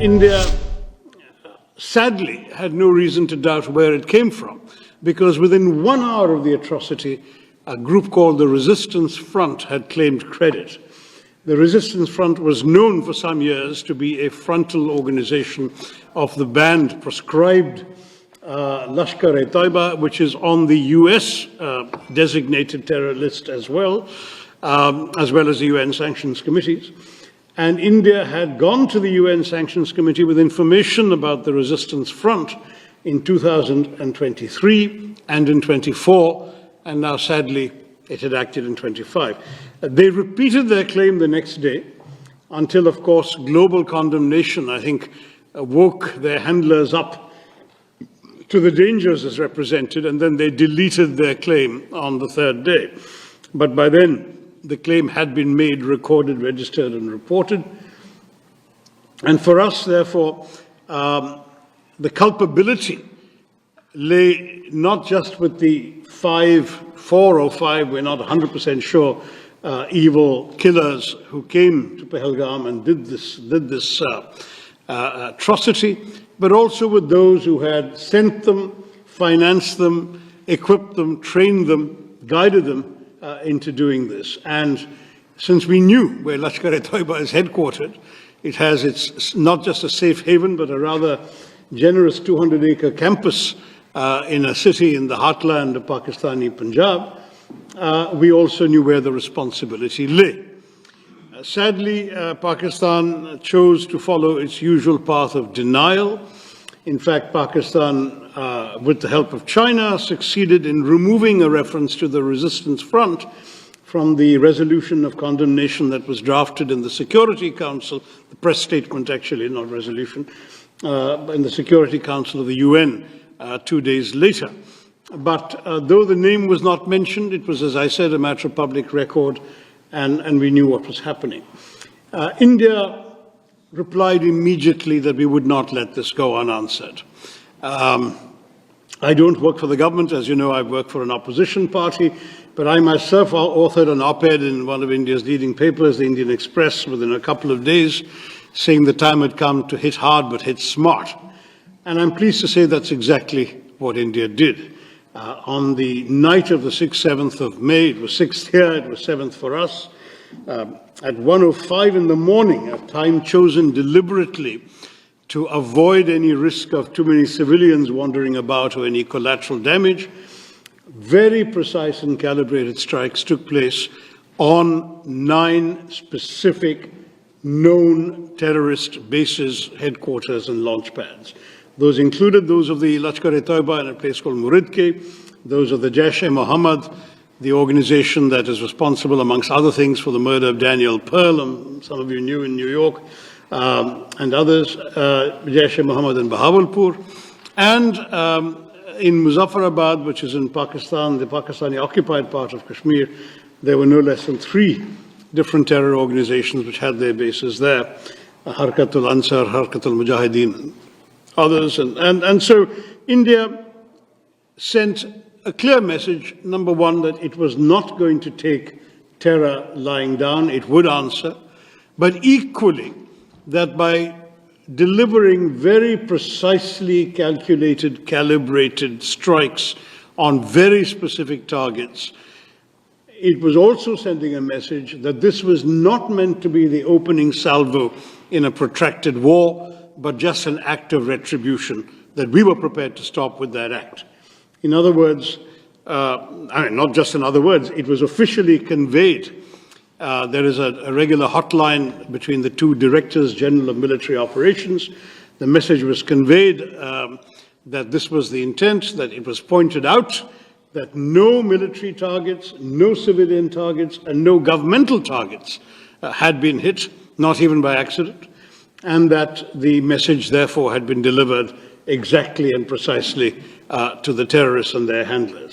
India sadly had no reason to doubt where it came from, because within 1 hour of the atrocity, a group called the Resistance Front had claimed credit. The Resistance Front was known for some years to be a frontal organization of the banned, proscribed Lashkar-e-Taiba, which is on the US designated terror list as well as the UN sanctions committees. And India had gone to the UN Sanctions Committee with information about the Resistance Front in 2023 and in 24, and now sadly it had acted in 25. They repeated their claim the next day until, of course, global condemnation, I think, woke their handlers up to the dangers as represented, and then they deleted their claim on the third day. But by then, the claim had been made, recorded, registered, and reported. And for us, therefore, the culpability lay not just with the 4 or 5, we're not 100% sure, evil killers who came to Pahalgam and did this atrocity, but also with those who had sent them, financed them, equipped them, trained them, guided them into doing this. And since we knew where Lashkar-e-Taiba is headquartered, it has its not just a safe haven, but a rather generous 200-acre campus in a city in the heartland of Pakistani Punjab. We also knew where the responsibility lay. Sadly, Pakistan chose to follow its usual path of denial. In fact, Pakistan, with the help of China, succeeded in removing a reference to the Resistance Front from the resolution of condemnation that was drafted in the Security Council, the press statement actually, not resolution, in the Security Council of the UN 2 days later. But though the name was not mentioned, it was, as I said, a matter of public record, and we knew what was happening. India replied immediately that we would not let this go unanswered. I don't work for the government. As you know, I work for an opposition party, but I myself authored an op-ed in one of India's leading papers, the Indian Express, within a couple of days, saying the time had come to hit hard but hit smart. And I'm pleased to say that's exactly what India did. On the night of the 6th, 7th of May, it was 6th here, it was 7th for us, at 1:05 in the morning, a time chosen deliberately to avoid any risk of too many civilians wandering about or any collateral damage, very precise and calibrated strikes took place on 9 specific known terrorist bases, headquarters, and launch pads. Those included those of the Lashkar-e-Taiba in a place called Muridke, those of the Jaish-e-Mohammed, the organization that is responsible, amongst other things, for the murder of Daniel Pearl, some of you knew in New York, and others, Jaish-e-Mohammed in Bahawalpur, and in Muzaffarabad, which is in Pakistan, the Pakistani-occupied part of Kashmir, there were no less than 3 different terror organizations which had their bases there, Harkatul Ansar, Harkatul Mujahideen, others. And so India sent a clear message, number one, that it was not going to take terror lying down, it would answer, but equally that by delivering very precisely calculated, calibrated strikes on very specific targets, it was also sending a message that this was not meant to be the opening salvo in a protracted war, but just an act of retribution, that we were prepared to stop with that act. In other words, not just in other words, it was officially conveyed. There is a regular hotline between the 2 directors general of military operations. The message was conveyed that this was the intent, that it was pointed out that no military targets, no civilian targets, and no governmental targets had been hit, not even by accident, and that the message, therefore, had been delivered exactly and precisely to the terrorists and their handlers.